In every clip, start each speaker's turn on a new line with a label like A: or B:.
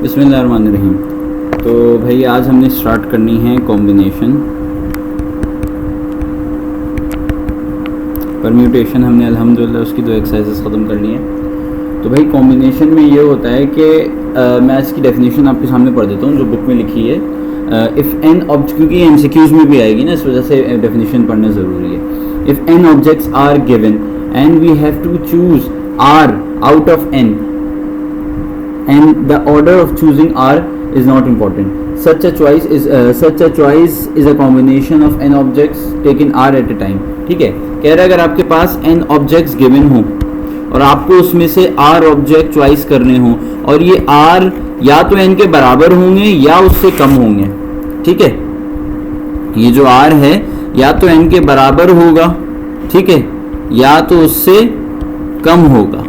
A: बिस्मिल्लाहिर्रहमानिर्रहीम। तो भाई आज हमने स्टार्ट करनी है कॉम्बिनेशन, परम्यूटेशन हमने अल्हम्दुलिल्लाह उसकी 2 एक्सरसाइजेस ख़त्म कर ली हैं। तो भाई कॉम्बिनेशन में ये होता है कि मैं इसकी डेफिनेशन आपके सामने पढ़ देता हूँ जो बुक में लिखी है। इफ़ एन ऑब्जेक्ट, क्योंकि ये MCQs में भी आएगी ना, इस वजह से डेफिनेशन पढ़ना ज़रूरी है। If n objects are given and we have to choose r out of n and the order of choosing R is not important. Such a choice is a combination of n objects taken R at a time. ठीक है, कह रहा है अगर आपके पास n objects given हो और आपको उसमें से R ऑब्जेक्ट चॉइस करने हो और ये R या तो n के बराबर होंगे या उससे कम होंगे। ठीक है, ये जो R है या तो n के बराबर होगा, ठीक है, या तो उससे कम होगा।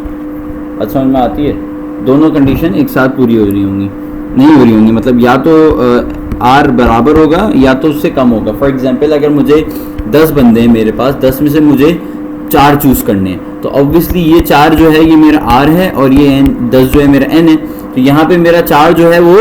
A: अच्छा समझ में आती है? दोनों कंडीशन एक साथ पूरी हो रही होंगी, नहीं हो रही होंगी, मतलब या तो R बराबर होगा या तो उससे कम होगा। फॉर एग्जांपल अगर मुझे 10 बंदे हैं मेरे पास, 10 में से मुझे 4 चूज़ करने हैं, तो ऑब्वियसली ये 4 जो है ये मेरा R है और ये 10 जो है मेरा N है। तो यहाँ पे मेरा 4 जो है वो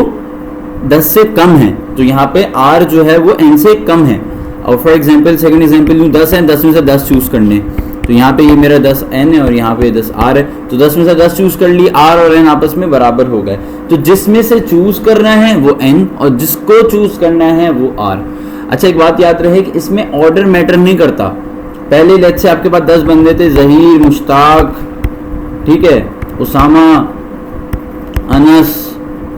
A: 10 से कम है, तो यहाँ पे R जो है वो N से कम है। और फॉर एग्जाम्पल सेकेंड एग्जाम्पल लूँ, 10 है, 10 में से 10 चूज़ करने, तो यहाँ पे ये मेरा 10 N है और यहाँ पे 10 R है। तो 10 में से 10 चूज़ कर ली, R और N आपस में बराबर हो गए। तो जिसमें से चूज़ करना है वो N और जिसको चूज़ करना है वो R। अच्छा एक बात याद रहे कि इसमें ऑर्डर मैटर नहीं करता। पहले लेट्स से आपके पास 10 बंदे थे, ज़हीर, मुश्ताक, ठीक है, उसामा, अनस,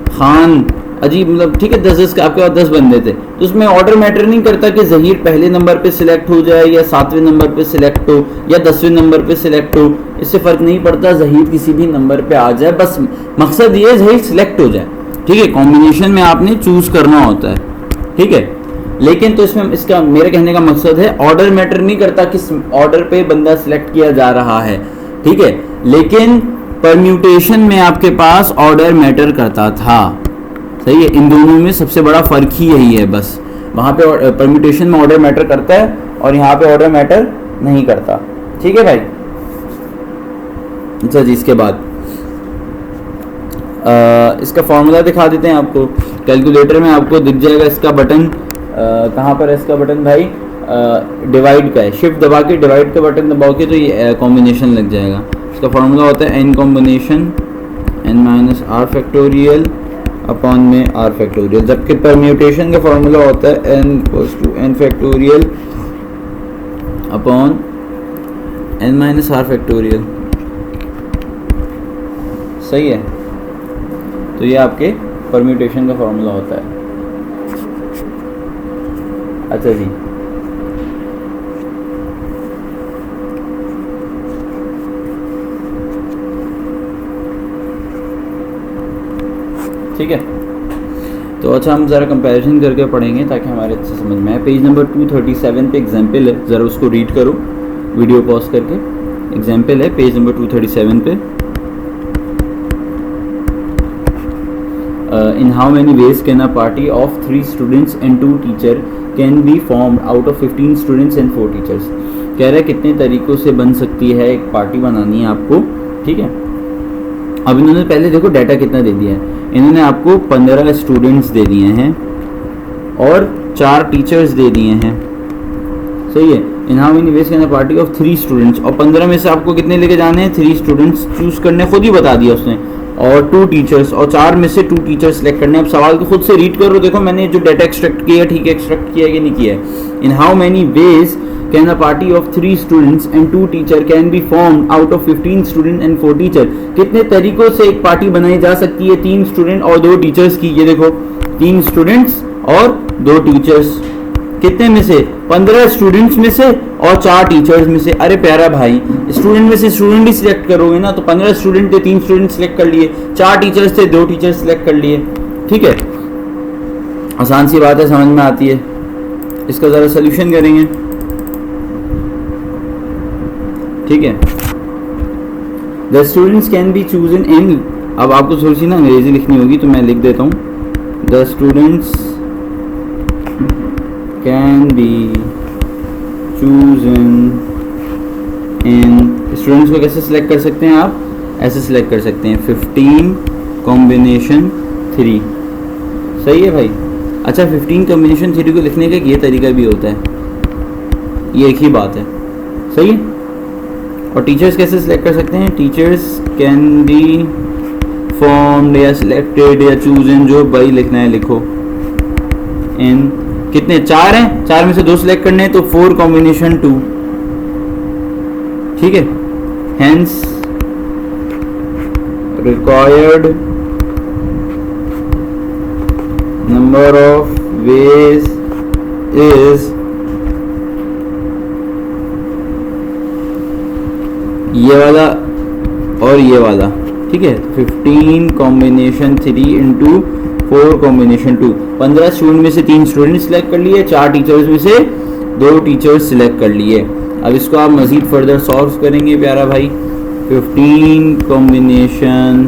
A: खान, अजीब, मतलब ठीक है, 10 के आपके पास 10 बंदे थे, तो उसमें ऑर्डर मैटर नहीं करता कि ज़हीर पहले नंबर पे सिलेक्ट हो जाए या 7वें नंबर पे सिलेक्ट हो या 10वें नंबर पे सिलेक्ट हो, इससे फ़र्क नहीं पड़ता, ज़हीर किसी भी नंबर पे आ जाए, बस मकसद ये ज़हीर सिलेक्ट हो जाए। ठीक है, कॉम्बिनेशन में आपने चूज़ करना होता है, ठीक है। लेकिन तो इसमें इसका मेरे कहने का मकसद है ऑर्डर मैटर नहीं करता किस ऑर्डर पे बंदा सिलेक्ट किया जा रहा है, ठीक है। लेकिन परम्यूटेशन में आपके पास ऑर्डर मैटर करता था, सही है। इन दोनों में सबसे बड़ा फ़र्क ही यही है, बस वहाँ पे परम्यूटेशन में ऑर्डर मैटर करता है और यहाँ पे ऑर्डर मैटर नहीं करता, ठीक है भाई। अच्छा जी, इसके बाद इसका फॉर्मूला दिखा देते हैं आपको। कैलकुलेटर में आपको दिख जाएगा इसका बटन, कहाँ पर है इसका बटन भाई? डिवाइड का है, शिफ्ट दबा के डिवाइड का बटन दबाओ के तो ये कॉम्बिनेशन लग जाएगा। इसका फॉर्मूला होता है n combination n minus r factorial upon में आर फैक्टोरियल, जबकि परम्यूटेशन का फॉर्मूला होता है n equals to n factorial upon n minus r factorial. सही है, तो ये आपके परम्यूटेशन का फॉर्मूला होता है। अच्छा जी, ठीक है। तो अच्छा हम ज़रा कंपैरिजन करके पढ़ेंगे ताकि हमारे अच्छे समझ में आए। पेज नंबर 237 पे एग्जाम्पल है, ज़रा उसको रीड करो वीडियो पॉज करके। एग्जाम्पल है पेज नंबर 237 पे। In how many ways can a party of 3 students and 2 teacher can be formed out of 15 students and 4 teachers. कह रहा है कितने तरीक़ों से बन सकती है, एक पार्टी बनानी है आपको, ठीक है। अब इन्होंने पहले देखो डाटा कितना दे दिया है, इन्होंने आपको 15 स्टूडेंट्स दे दिए हैं और 4 टीचर्स दे दिए हैं, सही है। In how many ways can a party of 3 students, और 15 में से आपको कितने लेके जाने हैं? 3 स्टूडेंट्स चूज़ करने, खुद ही बता दिया उसने, और 2 टीचर्स, और 4 में से 2 टीचर्स सेलेक्ट करने। अब सवाल को खुद से रीड करो, देखो मैंने जो डाटा एक्सट्रैक्ट किया ठीक है, एक्सट्रैक्ट किया कि नहीं किया है। In how many ways can a party of 3 students and 2 teacher can be formed out of 15 student and 4 teacher. कितने तरीकों से एक पार्टी बनाई जा सकती है 3 स्टूडेंट और 2 टीचर्स की? ये देखो 3 स्टूडेंट्स और 2 टीचर्स, कितने में से? 15 स्टूडेंट्स में से और 4 टीचर्स में से। अरे प्यारा भाई, स्टूडेंट में से स्टूडेंट ही सिलेक्ट करोगे ना, तो 15 स्टूडेंट थे, 3 स्टूडेंट सिलेक्ट कर लिए, 4 टीचर्स थे, 2 टीचर्स सिलेक्ट कर लिए, ठीक है। आसान सी बात है, समझ में आती है। इसका ज़रा सोल्यूशन करेंगे, ठीक है। The students can be chosen in, अब आपको थोड़ी सी ना अंग्रेजी लिखनी होगी तो मैं लिख देता हूँ। The students can be chosen in, students को कैसे सिलेक्ट कर सकते हैं आप? ऐसे सिलेक्ट कर सकते हैं 15 कॉम्बिनेशन 3। सही है भाई। अच्छा 15 कॉम्बिनेशन थ्योरी को लिखने का ये तरीका भी होता है, ये एक ही बात है। सही है। और टीचर्स कैसे सिलेक्ट कर सकते हैं? टीचर्स कैन बी फॉर्म्ड या सिलेक्टेड या चूज इन, जो भाई लिखना है लिखो। इन कितने? 4 हैं, 4 में से 2 सिलेक्ट करने हैं, तो 4 कॉम्बिनेशन 2। ठीक है। Hence required number of veg is ये वाला और ये वाला। ठीक है। 15 कॉम्बिनेशन 3 इंटू 4 कॉम्बिनेशन 2। 15 स्टूडेंट में से 3 स्टूडेंट सिलेक्ट कर लिए, 4 टीचर्स में से 2 टीचर्स सिलेक्ट कर लिए। अब इसको आप मजीद फर्दर सॉल्व करेंगे प्यारा भाई। 15 combination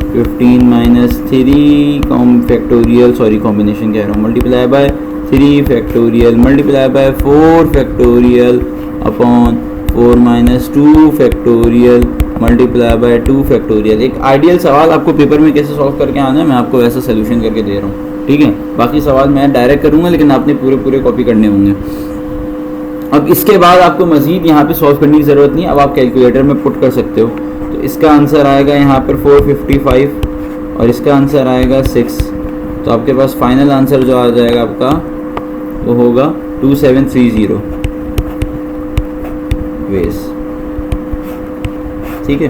A: 15 minus 3 factorial, sorry combination कह रहा हूँ, multiply by 3 factorial multiply bye 4 factorial upon 4 minus 2 factorial multiply bye 2 factorial. एक आइडियल सवाल आपको पेपर में कैसे सॉल्व करके आना है, मैं आपको वैसा सोल्यूशन करके दे रहा हूँ। ठीक है। बाकी सवाल मैं डायरेक्ट करूँगा, लेकिन आपने पूरे कॉपी करने होंगे। अब इसके बाद आपको मजीद यहाँ पे सॉल्व करने की ज़रूरत नहीं, अब आप कैलकुलेटर में पुट कर सकते हो। तो इसका आंसर आएगा यहाँ पर 455 और इसका आंसर आएगा 6। तो आपके पास फाइनल आंसर जो आ जाएगा आपका वो होगा 2730 वेज। ठीक है।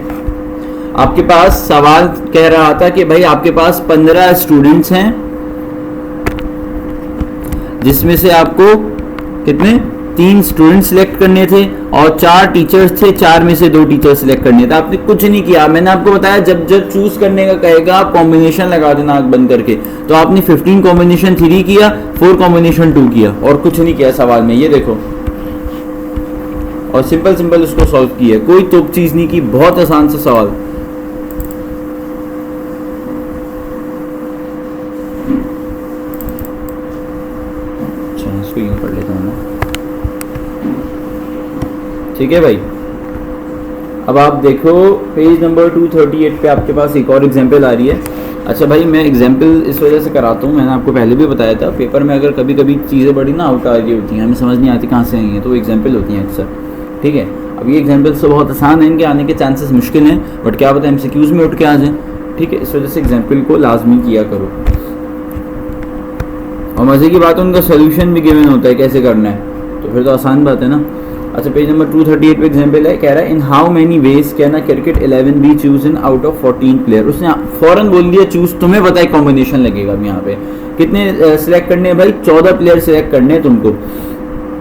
A: आपके पास सवाल कह रहा था कि भाई आपके पास 15 स्टूडेंट्स हैं, जिसमें से आपको कितने 3 स्टूडेंट सिलेक्ट करने थे और 4 टीचर्स थे, 4 में से 2 टीचर सिलेक्ट करने थे। आपने कुछ नहीं किया, मैंने आपको बताया जब चूज करने का कहेगा आप कॉम्बिनेशन लगा देना आंख बंद करके। तो आपने 15 कॉम्बिनेशन 3 किया, 4 कॉम्बिनेशन 2 किया और कुछ नहीं किया सवाल में, ये देखो। और सिंपल उसको सॉल्व किया, कोई तो चीज नहीं की, बहुत आसान सा सवाल। अच्छा इसको यूं कर लेता हूँ मैं। ठीक है भाई। अब आप देखो पेज नंबर 238 पे आपके पास एक और एग्जाम्पल आ रही है। अच्छा भाई मैं एग्जाम्पल इस वजह से कराता हूँ, मैंने आपको पहले भी बताया था, पेपर में अगर कभी कभी चीज़ें बड़ी ना आउट आ रही होती हैं, हमें समझ नहीं आती कहाँ से आई हैं, तो एग्जाम्पल होती हैं अक्सर। ठीक है। अब ये एग्जाम्पल्स तो बहुत आसान है, इनके आने के चांसेस मुश्किल हैं, बट क्या पता MCQs में उठ के आ जाए। ठीक है। इस वजह से एग्जाम्पल को लाजमी किया करो। और मज़े की बात है उनका सोल्यूशन भी गिवन होता है कैसे करना है, तो फिर तो आसान बात है ना। अच्छा पेज नंबर 238 पे एग्जाम्पल है, कह रहा है in how many ways can a cricket 11 be choose in out of 14 player. उसने फौरन बोल दिया चूज, तुम्हें पता है कॉम्बिनेशन लगेगा। अब यहाँ पे कितने सिलेक्ट करने हैं भाई? 14 प्लेयर सिलेक्ट करने हैं तुमको,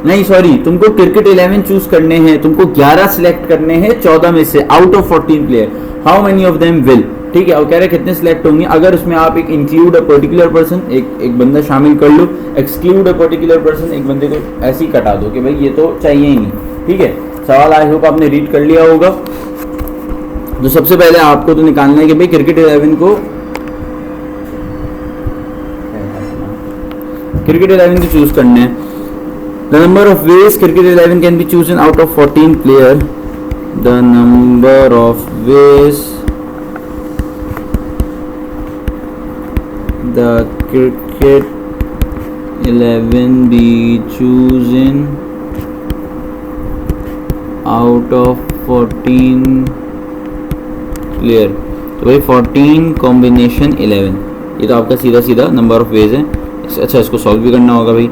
A: नहीं सॉरी, तुमको क्रिकेट 11 चूज करने हैं, तुमको 11 सिलेक्ट करने हैं 14 में से out of 14 player. How many of them will. ठीक है। और कह रहे कितने सिलेक्ट होंगे, अगर उसमें आप एक इंक्लूड अ पर्टिकुलर पर्सन, एक बंदा शामिल कर लो, एक्सक्लूड अ पर्टिकुलर पर्सन, एक बंदे को ऐसे ही कटा दो कि भाई ये तो चाहिए ही नहीं। ठीक है। सवाल आई होप आपने रीड कर लिया होगा। तो सबसे पहले आपको तो निकालना है कि भाई क्रिकेट 11 को चूज करने हैं। The number of ways cricket 11 can be chosen out of 14 player. The number of ways the cricket 11 be chosen out of 14 player. तो भाई 14 कॉम्बिनेशन 11, ये तो आपका सीधा नंबर ऑफ वेज है। अच्छा इसको सॉल्व भी करना होगा भाई।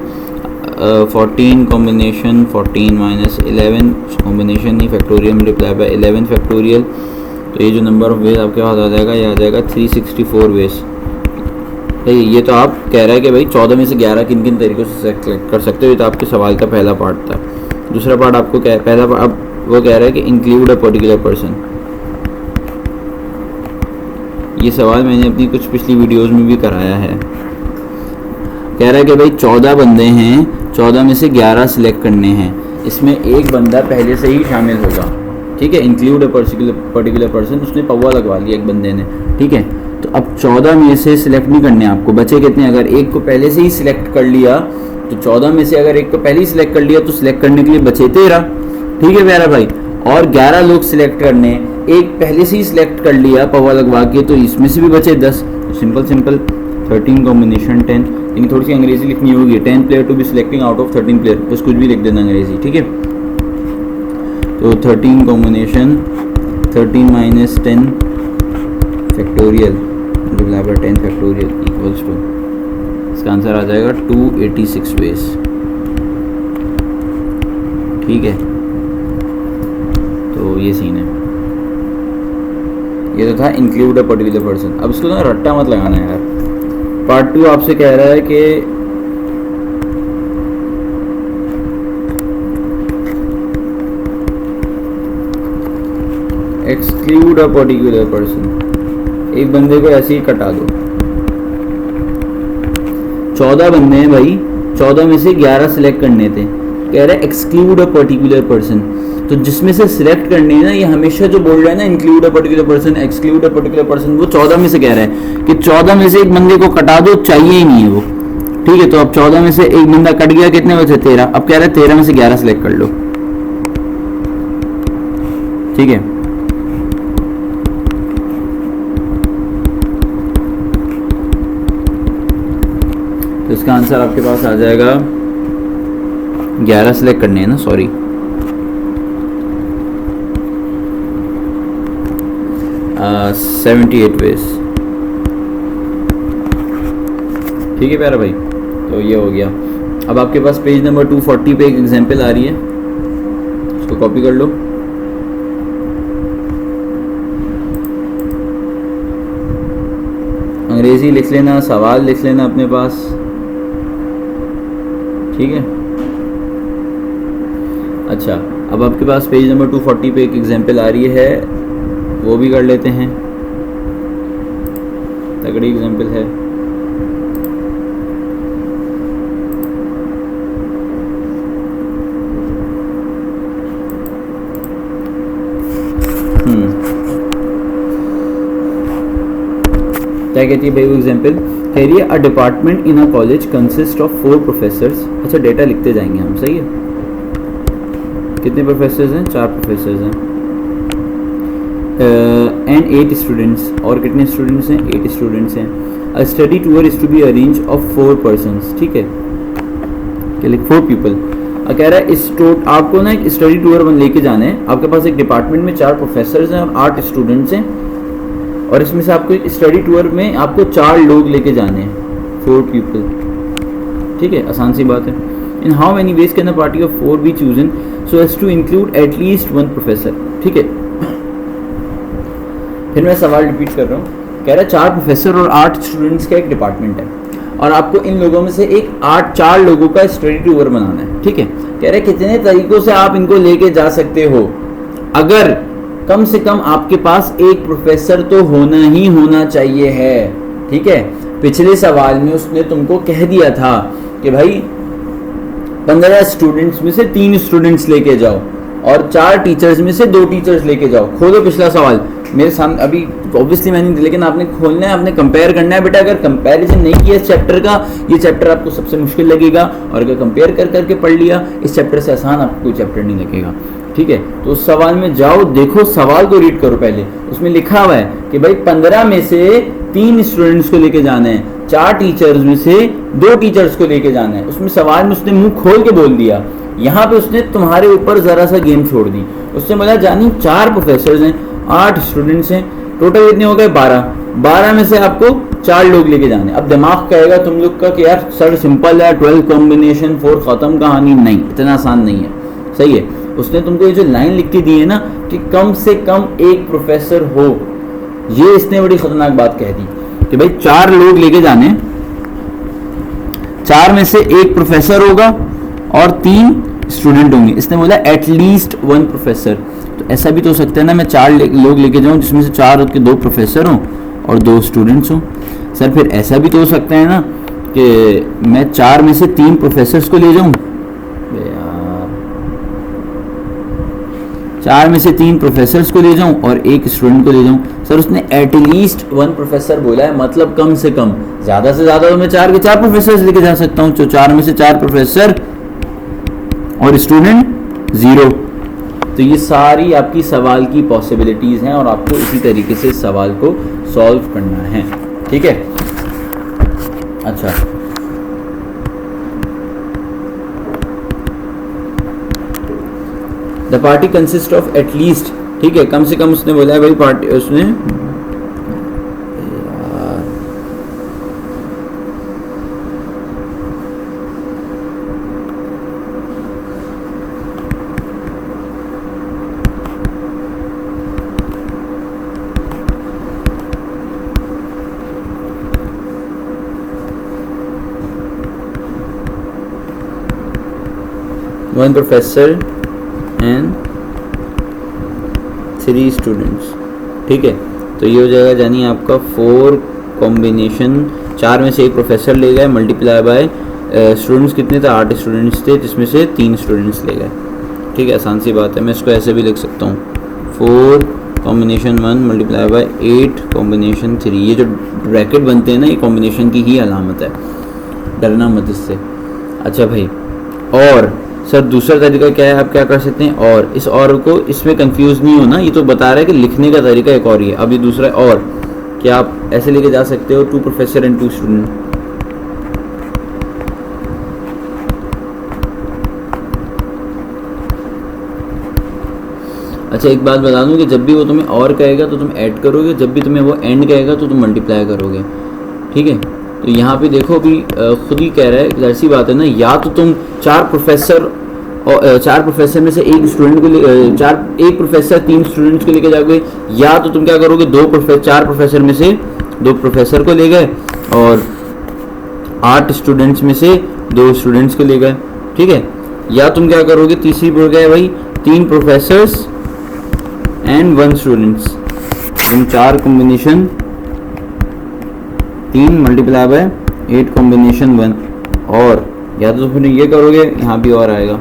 A: 14 कॉम्बिनेशन 14 माइनस 11 कॉम्बिनेशन नहीं, फैक्टोरियल मल्टीप्लाई बाय 11 फैक्टोरियल। तो ये जो नंबर ऑफ वेज आपके पास आ जाएगा, ये आ जाएगा 364 वेज। भाई ये तो आप कह रहा है कि भाई 14 में से 11 किन किन तरीक़ों से सेलेक्ट कर सकते हो। ये तो आपके सवाल का पहला पार्ट था। दूसरा पार्ट आपको क्या है, पहला पार्ट अब वो कह रहा है कि इंक्लूड अ पर्टिकुलर पर्सन। ये सवाल मैंने अपनी कुछ पिछली वीडियोस में भी कराया है। कह रहा है कि भाई 14 बंदे हैं, 14 में से 11 सिलेक्ट करने हैं, इसमें एक बंदा पहले से ही शामिल होगा। ठीक है। इंक्लूड अ पर्टिकुलर पर्सन, उसने पौवा लगवा लिया एक बंदे ने। ठीक है। तो अब 14 में से सिलेक्ट नहीं करने आपको, बचे कितने? अगर एक को पहले से ही सिलेक्ट कर लिया तो 14 में से अगर एक को पहले ही सिलेक्ट कर लिया तो सिलेक्ट करने के लिए बचे 13। ठीक है प्यारा भाई। और 11 लोग सिलेक्ट करने, एक पहले से ही सिलेक्ट कर लिया पवा लगवा के, तो इसमें से भी बचे 10। सिंपल 13 कॉम्बिनेशन 10, यानी थोड़ी सी अंग्रेजी लिखनी होगी, 10 player to be selecting out of 13 player, बस कुछ भी लिख देना अंग्रेजी, ठीक है। तो 13 combination 13 minus 10 factorial multiply by 10 factorial equals to, इसका आंसर आ जाएगा 286 वेज, ठीक है। तो ये सीन है, ये तो था इंक्लूड अ पर्टिकुलर पर्सन। अब इसको ना रट्टा मत लगाना यार। पार्ट 2 आपसे कह रहा है कि एक्सक्लूड अ पर्टिकुलर पर्सन, एक बंदे को ऐसे ही कटा दो। 14 बंदे हैं भाई, 14 में से 11 सिलेक्ट करने थे, कह रहा है एक्सक्लूड अ पर्टिकुलर पर्सन, तो जिसमें से सिलेक्ट करनी है ना, ये हमेशा जो बोल रहा है ना include a particular person, exclude a particular person, वो 14 में से कह रहा है कि 14 में से एक बंदे को कटा दो, चाहिए ही नहीं है वो, ठीक है। तो अब 14 में से एक बंदा कट गया, कितने बचे 13, अब कह रहा है 13 में से 11 सिलेक्ट कर लो, ठीक है। तो इसका आंसर आपके पास आ जाएगा 11 सिलेक्ट करने हैं ना, सॉरी 78 वेज, ठीक है प्यारा भाई। तो ये हो गया। अब आपके पास पेज नंबर 240 पे एक एग्जांपल आ रही है, इसको कॉपी कर लो। अंग्रेजी लिख लेना, सवाल लिख लेना अपने पास, ठीक है। अच्छा, अब आपके पास पेज नंबर 240 पे एक एग्जांपल आ रही है, वो भी कर लेते हैं, तगड़ी एग्जांपल है। क्या कहती है भाई वो एग्जांपल, कह रही है a department in a college consist of 4 professors. अच्छा, डेटा लिखते जाएंगे हम, सही है। कितने प्रोफेसर्स हैं? 4 प्रोफेसर्स हैं, एंड 8 स्टूडेंट्स, और कितने स्टूडेंट्स हैं? 8 स्टूडेंट्स हैं। A study tour is to be arrange of 4 persons, ठीक है, क्या लिख 4 पीपल। कह रहा है इस आपको ना एक स्टडी टूर लेके जाना है, आपके पास एक डिपार्टमेंट में 4 प्रोफेसर्स हैं और 8 स्टूडेंट्स हैं, और इसमें से आपको एक स्टडी टूर में आपको 4 लोग लेके जाने हैं, 4 पीपल, ठीक है, आसान सी बात है। In how many ways can a party of 4 be chosen so as to include at least 1 professor, ठीक है। फिर मैं सवाल रिपीट कर रहा हूँ, कह रहा है 4 प्रोफेसर और 8 स्टूडेंट्स का एक डिपार्टमेंट है, और आपको इन लोगों में से एक 4 लोगों का स्टडी टूर बनाना है, ठीक है। कह रहे कितने तरीकों से आप इनको लेके जा सकते हो, अगर कम से कम आपके पास एक प्रोफेसर तो होना ही होना चाहिए है, ठीक है। पिछले सवाल में उसने तुमको कह दिया था कि भाई 15 स्टूडेंट्स में से 3 स्टूडेंट्स लेके जाओ और 4 टीचर्स में से 2 टीचर्स लेके जाओ। खोलो पिछला सवाल मेरे सामने, अभी ऑब्वियसली मैंने, लेकिन आपने खोलना है, आपने कंपेयर करना है बेटा। अगर कंपैरिजन नहीं किया इस चैप्टर का, ये चैप्टर आपको सबसे मुश्किल लगेगा, और अगर कंपेयर कर करके पढ़ लिया इस चैप्टर से आसान आपको कोई चैप्टर नहीं लगेगा, ठीक है। तो उस सवाल में जाओ, देखो सवाल को रीड करो पहले, उसमें लिखा हुआ है कि भाई 15 में से 3 स्टूडेंट्स को लेके जाना है, 4 टीचर्स में से 2 टीचर्स को लेके जाना है। उसमें सवाल में उसने मुंह खोल के बोल दिया, यहाँ पे उसने तुम्हारे ऊपर जरा सा गेम छोड़ दी। उसने बोला जानी 4 प्रोफेसर हैं, 8 स्टूडेंट्स हैं, टोटल कितने हो गए 12 में से आपको 4 लोग लेके जाने। अब दिमाग कहेगा तुम लोग का कि यार सर सिंपल है, 12 कॉम्बिनेशन 4 खत्म कहानी। नहीं, इतना आसान नहीं है, सही है। उसने तुमको ये जो लाइन लिख के दी है ना कि कम से कम एक प्रोफेसर हो, ये इसने बड़ी खतरनाक बात कह दी कि भाई 4 लोग लेके जाने, 4 में से एक प्रोफेसर होगा और 3 स्टूडेंट होंगे। इसने बोला एटलीस्ट 1 प्रोफेसर। तो ऐसा भी तो हो सकता है ना, मैं 4 लोग लेके जाऊं जिसमें से 4 के 2 प्रोफेसर हों और 2 स्टूडेंट्स हों। सर फिर ऐसा भी तो हो सकता है ना कि मैं 4 में से 3 प्रोफेसर्स को ले जाऊं, 4 में से 3 प्रोफेसर्स को ले जाऊं और 1 स्टूडेंट को ले जाऊं। सर उसने एटलीस्ट 1 प्रोफेसर बोला है, मतलब कम से कम। ज़्यादा से ज़्यादा तो मैं 4 के 4 प्रोफेसर्स लेके जा सकता हूं, तो 4 में से 4 प्रोफेसर और स्टूडेंट 0। तो ये सारी आपकी सवाल की पॉसिबिलिटीज़ हैं और आपको इसी तरीके से सवाल को सॉल्व करना है, ठीक है। अच्छा, the party consist of at least, ठीक है, कम से कम उसने बोला है भाई पार्टी, उसने वन प्रोफेसर एंड 3 स्टूडेंट्स, ठीक है। तो ये हो जाएगा यानी आपका 4 कॉम्बिनेशन, 4 में से एक प्रोफेसर ले गए, मल्टीप्लाई बाय स्टूडेंट्स कितने थे, 8 स्टूडेंट्स थे, जिसमें से 3 स्टूडेंट्स ले गए, ठीक है। आसान सी बात है, मैं इसको ऐसे भी लिख सकता हूँ 4 कॉम्बिनेशन 1 मल्टीप्लाई बाय 8 कॉम्बिनेशन 3। ये जो ब्रैकेट बनते हैं ना, ये कॉम्बिनेशन की ही अलामत है, डरना मत इससे। अच्छा भाई, और सर दूसरा तरीका क्या है, आप क्या कर सकते हैं, और इस और को, इसमें कंफ्यूज नहीं होना, ये तो बता रहा है कि लिखने का तरीका एक और ही है। अब ये दूसरा और क्या आप ऐसे लेके जा सकते हो 2 प्रोफेसर एंड 2 स्टूडेंट। अच्छा, एक बात बता दूं कि जब भी वो तुम्हें और कहेगा तो तुम ऐड करोगे, जब भी तुम्हें वो एंड कहेगा तो तुम मल्टीप्लाई करोगे, ठीक है। तो यहाँ पे देखो अभी खुद ही कह रहा है, ऐसी बात है ना, या तो तुम 4 प्रोफेसर में से एक स्टूडेंट को एक प्रोफेसर 3 स्टूडेंट्स को लेके जाओगे, या तो तुम क्या करोगे 4 प्रोफेसर में से 2 प्रोफेसर को ले गए और 8 स्टूडेंट्स में से 2 स्टूडेंट्स को ले गए, ठीक है। या तुम क्या करोगे, तीसरी बोल गए भाई 3 प्रोफेसर्स एंड 1 स्टूडेंट्स, तुम 4 कॉम्बिनेशन 3 मल्टीप्लाई बाय 8 कॉम्बिनेशन 1, और या तो फिर ये करोगे, यहाँ भी और आएगा,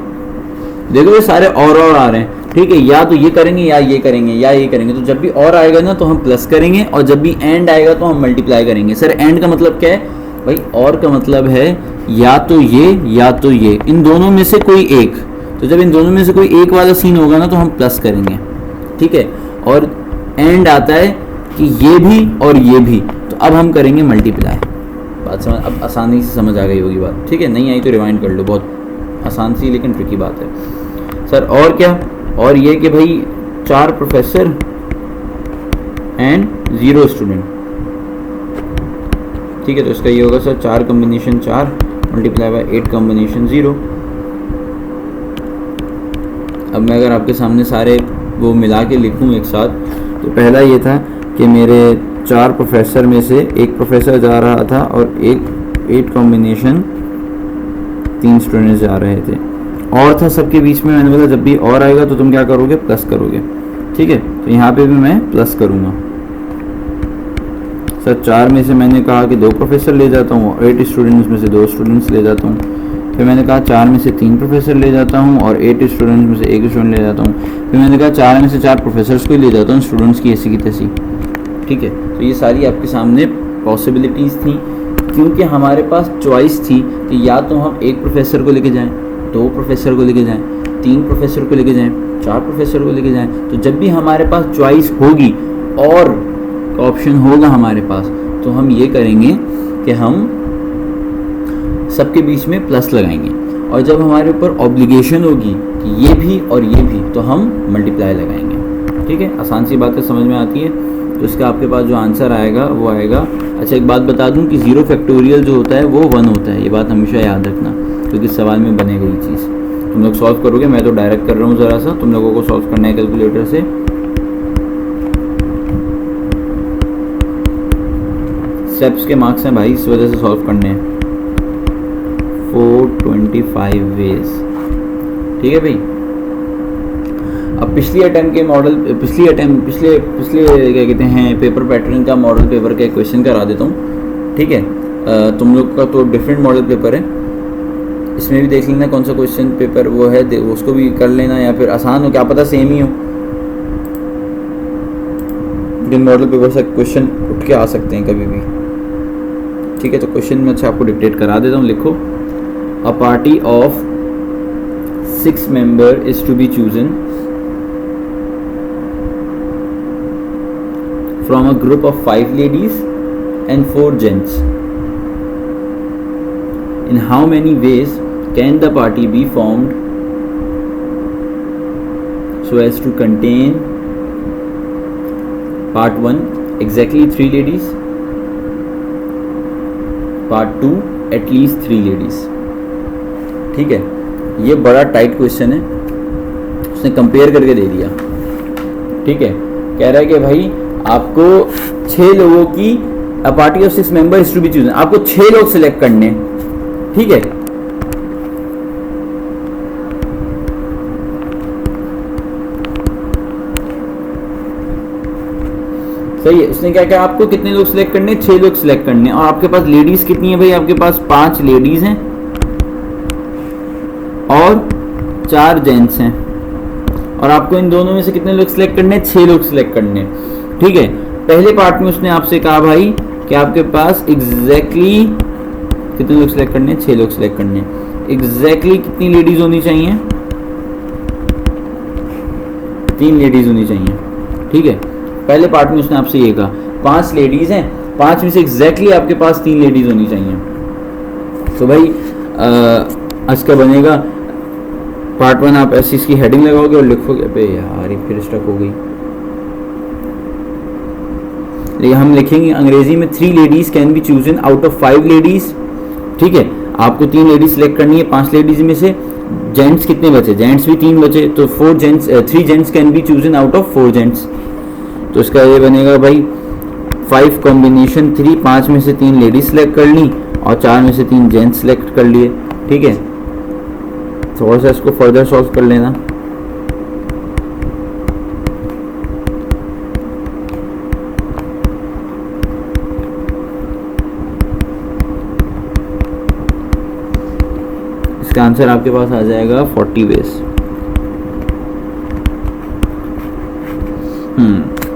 A: देखो ये सारे और आ रहे हैं, ठीक है। या तो ये करेंगे या ये करेंगे या ये करेंगे, तो जब भी और आएगा ना तो हम प्लस करेंगे, और जब भी एंड आएगा तो हम मल्टीप्लाई करेंगे। सर एंड का मतलब क्या है भाई, और का मतलब है या तो ये, इन दोनों में से कोई एक। तो जब इन दोनों में से कोई एक वाला सीन होगा ना तो हम प्लस करेंगे, ठीक है। और एंड आता है कि ये भी और ये भी, तो अब हम करेंगे मल्टीप्लाई। बात समझ, अब आसानी से समझ आ गई होगी बात, ठीक है। नहीं आई तो रिवाइंड कर लो, बहुत आसान सी लेकिन ट्रिकी बात है। सर और क्या, और ये कि भाई 4 प्रोफेसर एंड 0 स्टूडेंट, ठीक है। तो इसका ये होगा sir 4 combination 4 multiply by 8 combination 0। अब मैं अगर आपके सामने सारे वो मिला के लिखूँ एक साथ, तो पहला ये था कि मेरे 4 प्रोफेसर में से एक प्रोफेसर जा रहा था और 8 कॉम्बिनेशन 3 स्टूडेंट्स जा रहे थे, और था सबके बीच में। मैंने बोला जब भी और आएगा तो तुम क्या करोगे, प्लस करोगे, ठीक है। तो यहाँ पे भी मैं प्लस करूँगा। सर 4 में से मैंने कहा कि 2 प्रोफेसर ले जाता हूँ, 8 स्टूडेंट्स में से 2 स्टूडेंट्स ले जाता हूँ। फिर मैंने कहा 4 में से 3 प्रोफेसर ले जाता हूँ और 8 स्टूडेंट्स में से 1 स्टूडेंट ले जाता हूँ। फिर मैंने कहा 4 में से 4 प्रोफेसर्स को ही ले जाता हूँ, स्टूडेंट्स की ऐसी की तैसी, ठीक है। तो ये सारी आपके सामने पॉसिबिलिटीज़ थी, क्योंकि हमारे पास चॉइस थी कि या तो हम 1 प्रोफेसर को लेके जाएं, 2 प्रोफेसर को लेके जाएं, 3 प्रोफेसर को लेके जाएं, 4 प्रोफेसर को लेके जाएं। तो जब भी हमारे पास चॉइस होगी और ऑप्शन होगा हमारे पास, तो हम ये करेंगे कि हम सबके बीच में प्लस लगाएंगे, और जब हमारे ऊपर ऑब्लिगेशन होगी कि ये भी और ये भी, तो हम मल्टीप्लाई लगाएंगे, ठीक है। आसान सी बातें समझ में आती है। तो इसका आपके पास जो आंसर आएगा वो आएगा। अच्छा, एक बात बता दूं कि 0 फैक्टोरियल जो होता है वो 1 होता है, ये बात हमेशा याद रखना, क्योंकि सवाल में बनेगी ये चीज़। तुम लोग सॉल्व करोगे, मैं तो डायरेक्ट कर रहा हूँ, ज़रा सा तुम लोगों को सॉल्व करना है कैलकुलेटर से। स्टेप्स के मार्क्स हैं भाई, इस वजह से सॉल्व करने हैं। 425 वेज, ठीक है भाई। अब पिछली अटैम्प्ट के मॉडल, पिछले क्या कहते हैं पेपर पैटर्न का मॉडल पेपर का एक क्वेश्चन करा देता हूँ, ठीक है। तुम लोग का तो डिफरेंट मॉडल पेपर है, इसमें भी देख लेना कौन सा क्वेश्चन पेपर वो है, उसको भी कर लेना, या फिर आसान हो, क्या पता सेम ही हो। जिन मॉडल पेपर से क्वेश्चन उठ के आ सकते हैं कभी भी, ठीक है। तो क्वेश्चन में अच्छा आपको डिक्टेट करा देता हूँ, लिखो। A party of 6 member is to be chosen from a group of 5 ladies and 4 gents. In how many ways can the party be formed so as to contain part 1 exactly 3 ladies, part 2 at least 3 ladies. ठीक है, ये बड़ा tight question है, उसने compare करके दे दिया. ठीक है, कह रहा है कि भाई आपको 6 लोगों की a party of 6 members to be chosen, आपको 6 लोग सिलेक्ट करने. ठीक है, सही है. उसने क्या कहा, आपको कितने लोग सिलेक्ट करने, 6 लोग सिलेक्ट करने. और आपके पास लेडीज कितनी है भाई, आपके पास 5 लेडीज हैं और 4 जेंट्स हैं. और आपको इन दोनों में से कितने लोग सिलेक्ट करने, 6 लोग सिलेक्ट करने. ठीक है, पहले पार्ट में उसने आपसे कहा भाई कि आपके पास एग्जैक्टली कितने लोग सिलेक्ट करने, 6 लोग सिलेक्ट करने. एग्जैक्टली कितनी लेडीज होनी चाहिए, 3 लेडीज होनी चाहिए. ठीक है, पहले पार्ट में उसने आपसे ये कहा 5 लेडीज हैं, 5 में से एग्जैक्टली आपके पास 3 लेडीज होनी चाहिए. तो भाई आज का बनेगा पार्ट 1. आप ऐसी इसकी हेडिंग लगाओगे और लिखोगे. अबे यार ये फिर स्टक हो गई. लेकिन हम लिखेंगे अंग्रेजी में 3 ladies can be chosen out of 5 ladies. ठीक है, आपको 3 लेडीज सिलेक्ट करनी है 5 लेडीज में से. जेंट्स कितने बचे, जेंट्स भी 3 बचे, तो 3 gents can be chosen out of 4 gents. तो इसका ये बनेगा भाई 5 कॉम्बिनेशन 3, 5 में से 3 लेडीज सेलेक्ट कर ली और 4 में से 3 जेंट्स सेलेक्ट कर लिए. ठीक है, थोड़ा सा इसको फर्दर सॉल्व कर लेना. इसका आंसर आपके पास आ जाएगा 40 वेज.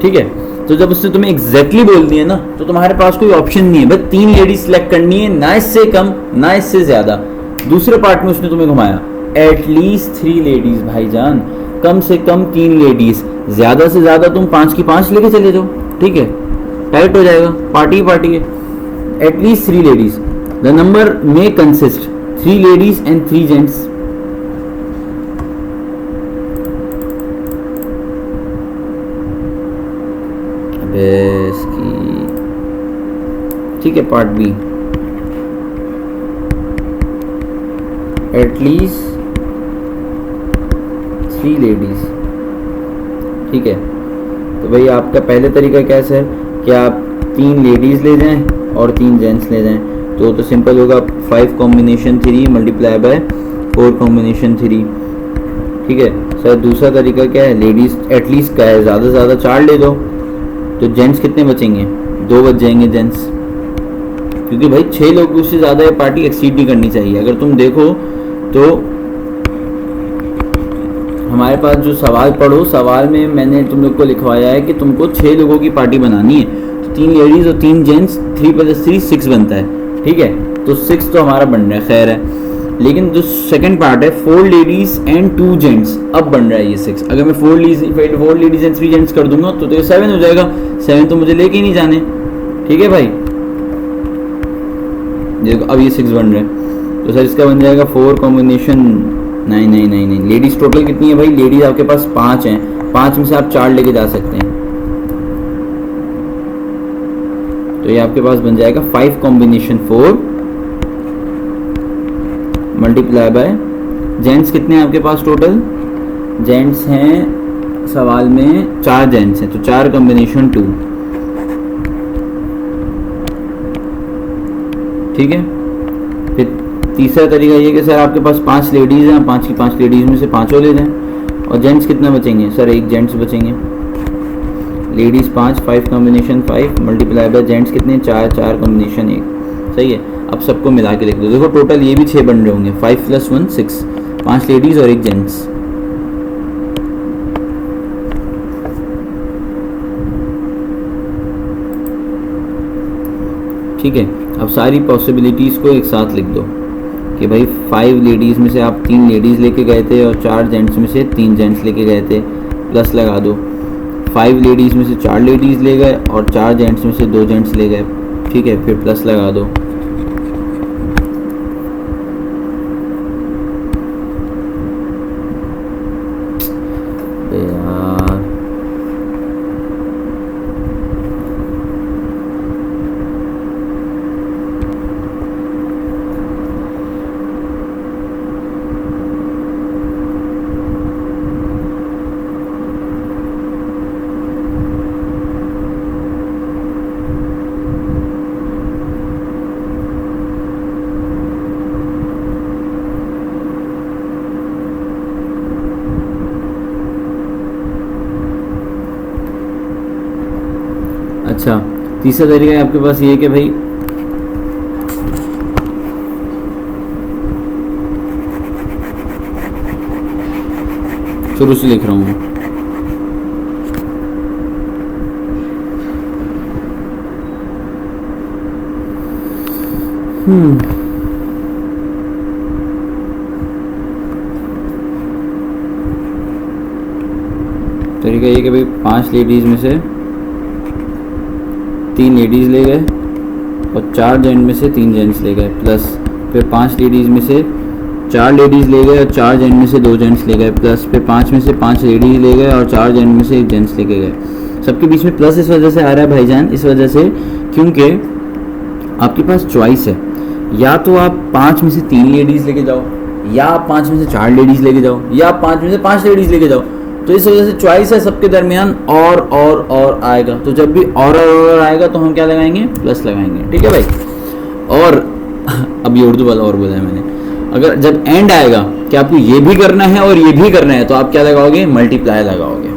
A: ठीक है, तो जब उसने तुम्हें एग्जैक्टली बोल दिया ना, तो तुम्हारे पास कोई ऑप्शन नहीं है, बस 3 लेडीज सिलेक्ट करनी है, ना इससे कम ना इससे ज्यादा. दूसरे पार्ट में उसने तुम्हें घुमाया एटलीस्ट 3 लेडीज. भाईजान कम से कम 3 लेडीज, ज्यादा से ज्यादा तुम 5 की 5 लेके चले जाओ. ठीक है, टाइट हो जाएगा, पार्टी है. At least 3 ladies. The number may consist 3 ladies and 3 gents. ठीक है, पार्ट बी एटलीस्ट 3 लेडीज. ठीक है, तो भाई आपका पहले तरीका क्या है सर कि आप 3 लेडीज ले जाएं और 3 जेंट्स ले जाएं. तो सिंपल होगा 5 कॉम्बिनेशन 3 मल्टीप्लाई बाय 4 कॉम्बिनेशन 3. ठीक है सर, दूसरा तरीका क्या है, लेडीज एटलीस्ट का है, ज़्यादा से ज़्यादा 4 ले दो. तो जेंट्स कितने बचेंगे, 2 बच जाएंगे जेंट्स, क्योंकि भाई 6 लोगों से ज़्यादा ये पार्टी एक्सीड नहीं करनी चाहिए. अगर तुम देखो तो हमारे पास जो सवाल पढ़ो, सवाल में मैंने तुम लोग को लिखवाया है कि तुमको 6 लोगों की पार्टी बनानी है. तो 3 लेडीज और 3 जेंट्स, 3 + 3 6 बनता है. ठीक है, तो 6 तो हमारा बन रहा है, खैर है. लेकिन जो सेकंड पार्ट है 4 लेडीज एंड 2 जेंट्स, अब बन रहा है ये 6. अगर मैं 4 लेडीज एंड 3 जेंट्स कर दूंगा तो ये 7 हो जाएगा. 7 तो मुझे लेके ही नहीं जाने. ठीक है भाई, देखो अब ये 6 बन रहा है. तो सर इसका बन जाएगा 4 कॉम्बिनेशन 9. लेडीज टोटल कितनी है भाई, लेडीज आपके पास 5 हैं, 5 में से आप 4 लेके जा सकते हैं. तो ये आपके पास बन जाएगा 5 कॉम्बिनेशन 4 मल्टीप्लाई बाय, जेंट्स कितने हैं आपके पास टोटल, जेंट्स हैं सवाल में 4 जेंट्स हैं, तो 4 कॉम्बिनेशन 2. ठीक है, फिर तीसरा तरीका ये कि सर आपके पास 5 लेडीज़ हैं, 5 की 5 लेडीज़ में से 5 ले जाएं. और जेंट्स कितना बचेंगे सर, 1 जेंट्स बचेंगे. Ladies 5 combination 5 multiply by gents कितने 4 कॉम्बिनेशन 1. सही है, अब सबको मिला के देख दो, देखो टोटल ये भी 6 बन रहे होंगे. 5 + 1 6, 5 लेडीज़ और 1 जेंट्स. ठीक है, अब सारी पॉसिबिलिटीज़ को एक साथ लिख दो कि भाई 5 लेडीज़ में से आप 3 लेडीज़ लेके गए थे और 4 जेंट्स में से 3 जेंट्स लेके गए थे, प्लस लगा दो. 5 लेडीज़ में से 4 लेडीज़ ले गए और 4 जेंट्स में से 2 जेंट्स ले गए, ठीक है, फिर प्लस लगा दो। यार अच्छा, तीसरा तरीका है आपके पास ये कि भाई शुरू से लिख रहा हूँ मैं। तरीका ये कि भाई 5 लेडीज़ में से 3 लेडीज़ ले गए और 4 जेंट में से 3 जेंट्स ले गए, प्लस फिर 5 लेडीज़ में से 4 लेडीज़ ले गए और 4 जेंट में से 2 जेंट्स ले गए, प्लस फिर 5 में से 5 लेडीज़ ले गए और 4 जेंट में से 1 जेंट्स लेके गए। सबके बीच में प्लस इस वजह से आ रहा है भाईजान, इस वजह से क्योंकि आपके पास चॉइस है, या तो आप 5 में से 3 लेडीज़ लेके जाओ, या आप 5 में से 4 लेडीज़ लेके जाओ, या आप 5 में से 5 लेडीज़ लेके जाओ। तो इस वजह से चॉइस है सबके दरमियान और आएगा। तो जब भी और आएगा तो हम क्या लगाएंगे, प्लस लगाएंगे, ठीक है भाई। और अब ये उर्दू वाला और बोला है मैंने, अगर जब एंड आएगा कि आपको ये भी करना है और ये भी करना है तो आप क्या लगाओगे, मल्टीप्लाई लगाओगे,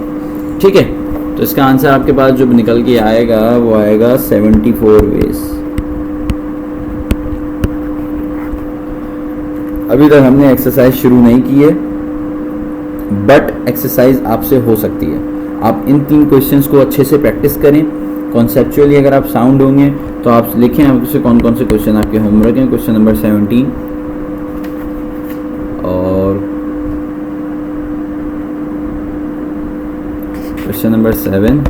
A: ठीक है। तो इसका आंसर आपके पास जो निकल के आएगा वो आएगा 74 वेज। अभी तक हमने एक्सरसाइज शुरू नहीं की है, बट एक्सरसाइज आपसे हो सकती है। आप इन 3 क्वेश्चंस को अच्छे से प्रैक्टिस करें। कॉन्सेप्चुअली अगर आप साउंड होंगे तो आप लिखें आपसे कौन कौन से क्वेश्चन आपके होमवर्क हैं। क्वेश्चन नंबर 17 और क्वेश्चन नंबर 7,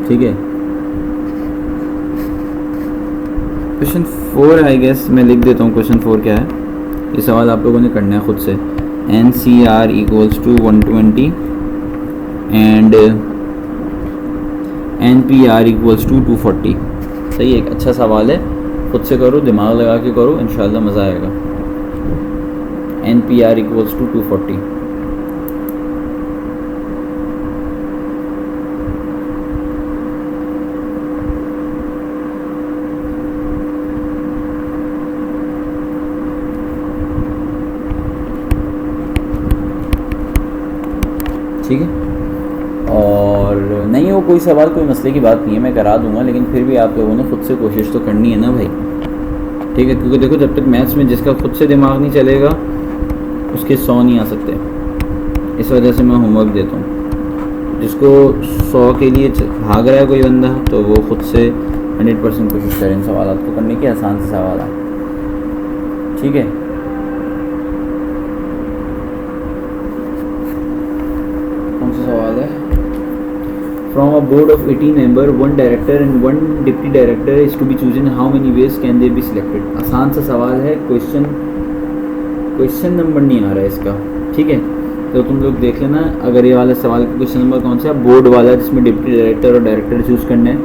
A: ठीक है। क्वेश्चन 4 आई गेस मैं लिख देता हूँ। क्वेश्चन 4 क्या है, ये सवाल आप लोगों ने करना है खुद से। NCR equals to 120 and NPR equals to 240। सही है, एक अच्छा सवाल है, खुद से करो, दिमाग लगा के करो, इंशाल्लाह मज़ा आएगा। NPR equals to 240। ठीक है, और नहीं हो कोई सवाल, कोई मसले की बात नहीं है, मैं करा दूंगा, लेकिन फिर भी आप लोगों ने खुद से कोशिश तो करनी है ना भाई, ठीक है। क्योंकि देखो जब तक मैथ्स में जिसका खुद से दिमाग नहीं चलेगा उसके 100 नहीं आ सकते। इस वजह से मैं होमवर्क देता हूँ। जिसको 100 के लिए भाग रहा है कोई बंदा तो वो खुद से 100% कोशिश करें इन सवाल को करने की, आसान से सवाल है, ठीक है। सवाल है, from a board of 18 member 1 director and 1 deputy director is to be chosen, how many ways can they be selected. आसान सा सवाल है, क्वेश्चन नंबर नहीं आ रहा है इसका, ठीक है। तो तुम लोग देख लेना, अगर ये वाला सवाल का क्वेश्चन नंबर कौन सा है, बोर्ड वाला जिसमें डिप्टी डायरेक्टर और डायरेक्टर चूज़ करना है।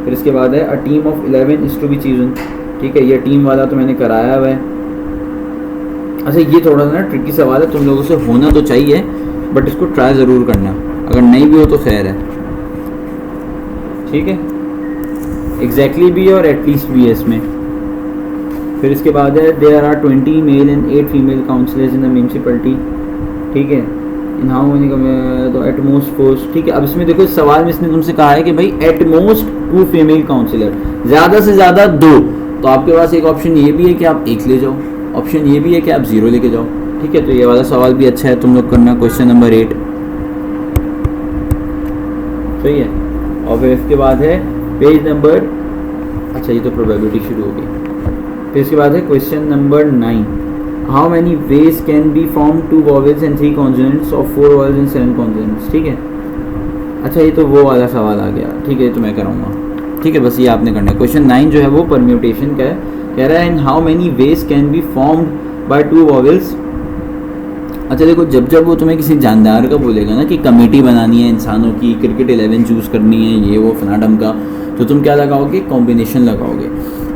A: फिर इसके बाद है a team of 11 is to be chosen, ठीक है। ये टीम वाला तो मैंने कराया हुआ है। अच्छा ये थोड़ा सा ना ट्रिकी सवाल है, तुम लोगों से होना तो चाहिए बट इसको ट्राई ज़रूर करना, अगर नहीं भी हो तो खैर है, ठीक है। एग्जैक्टली भी है और एटलीस्ट भी है इसमें। फिर इसके बाद है there are 20 male and 8 female councillors in the municipality, ठीक है। In how many to at most fours, ठीक है। अब इसमें देखो इस सवाल में इसने तुमसे कहा है कि भाई एट मोस्ट 2 फीमेल काउंसलर, ज़्यादा से ज़्यादा 2। तो आपके पास एक ऑप्शन ये भी है कि आप 1 ले जाओ, ऑप्शन ये भी है कि आप 0 लेके जाओ, ठीक है। तो ये वाला सवाल भी अच्छा है, तुम लोग करना। क्वेश्चन नंबर 8, सही है। और फिर इसके बाद है पेज नंबर, अच्छा ये तो प्रोबेबिलिटी शुरू हो गई। फिर इसके बाद है question number 9, how many ways can be form 2 vowels and 3 consonants और 4 वॉवेल्स एंड 7 कॉन्सोनेंट्स। ठीक है, अच्छा ये तो वो वाला सवाल आ गया, ठीक है, तो मैं कराऊंगा, ठीक है, बस ये आपने करना है। क्वेश्चन 9 जो है वो परम्यूटेशन का है, कह रहा है in how many ways can be formed by 2 vowels. अच्छा देखो, जब जब वो तुम्हें किसी जानदार का बोलेगा ना कि कमेटी बनानी है इंसानों की, क्रिकेट 11 चूज़ करनी है, ये वो फनाडम का, तो तुम क्या लगाओगे, कॉम्बिनेशन लगाओगे।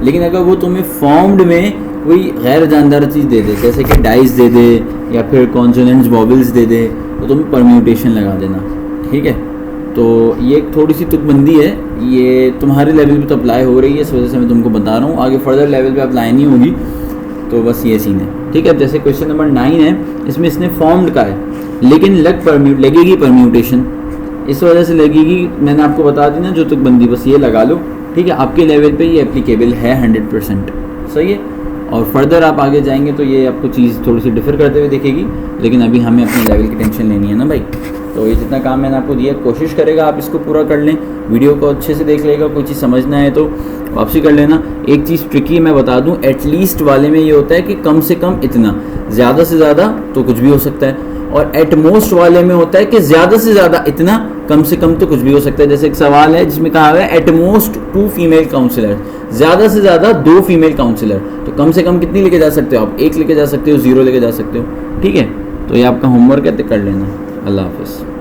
A: लेकिन अगर वो तुम्हें फॉर्म्ड में कोई गैर जानदार चीज़ दे दे, जैसे कि डाइस दे दे या फिर कॉन्सोनेंट्स वॉवेल्स दे दे, तो तुम परम्यूटेशन लगा देना, ठीक है। तो ये एक थोड़ी सी तुकबंदी है, ये तुम्हारे लेवल पे तो अप्लाई हो रही है, इस वजह से मैं तुमको बता रहा हूँ, आगे फर्दर लेवल पे अप्लाई नहीं होगी, तो बस ये सीन है, ठीक है। अब जैसे क्वेश्चन नंबर 9 है, इसमें इसने फॉर्म्ड का है, लेकिन लगेगी परम्यूटेशन, इस वजह से लगेगी, मैंने आपको बता दी ना जो तुकबंदी, बस ये लगा लो, ठीक है। आपके लेवल पे ये एप्लीकेबल है 100%, सही है। और फर्दर आप आगे जाएंगे तो ये आपको चीज़ थोड़ी सी डिफर करते हुए दिखेगी, लेकिन अभी हमें अपने लेवल की टेंशन लेनी है ना भाई। तो ये जितना काम मैंने आपको दिया, कोशिश करेगा आप इसको पूरा कर लें, वीडियो को अच्छे से देख लेगा, कोई चीज़ समझना है तो वापसी कर लेना। एक चीज़ ट्रिकी मैं बता दूं, एटलीस्ट वाले में ये होता है कि कम से कम इतना, ज़्यादा से ज़्यादा तो कुछ भी हो सकता है, और एट मोस्ट वाले में होता है कि ज़्यादा से ज़्यादा इतना, कम से कम तो कुछ भी हो सकता है। जैसे एक सवाल है जिसमें कहा हुआ है एट मोस्ट 2 फीमेल काउंसलर, ज़्यादा से ज़्यादा 2 फीमेल काउंसलर, तो कम से कम कितनी लेके जा सकते हो आप, 1 लेके जा सकते हो, 0 लेके जा सकते हो, ठीक है। तो ये आपका होमवर्क है, तो कर लेना। अल्लाह हाफिज़।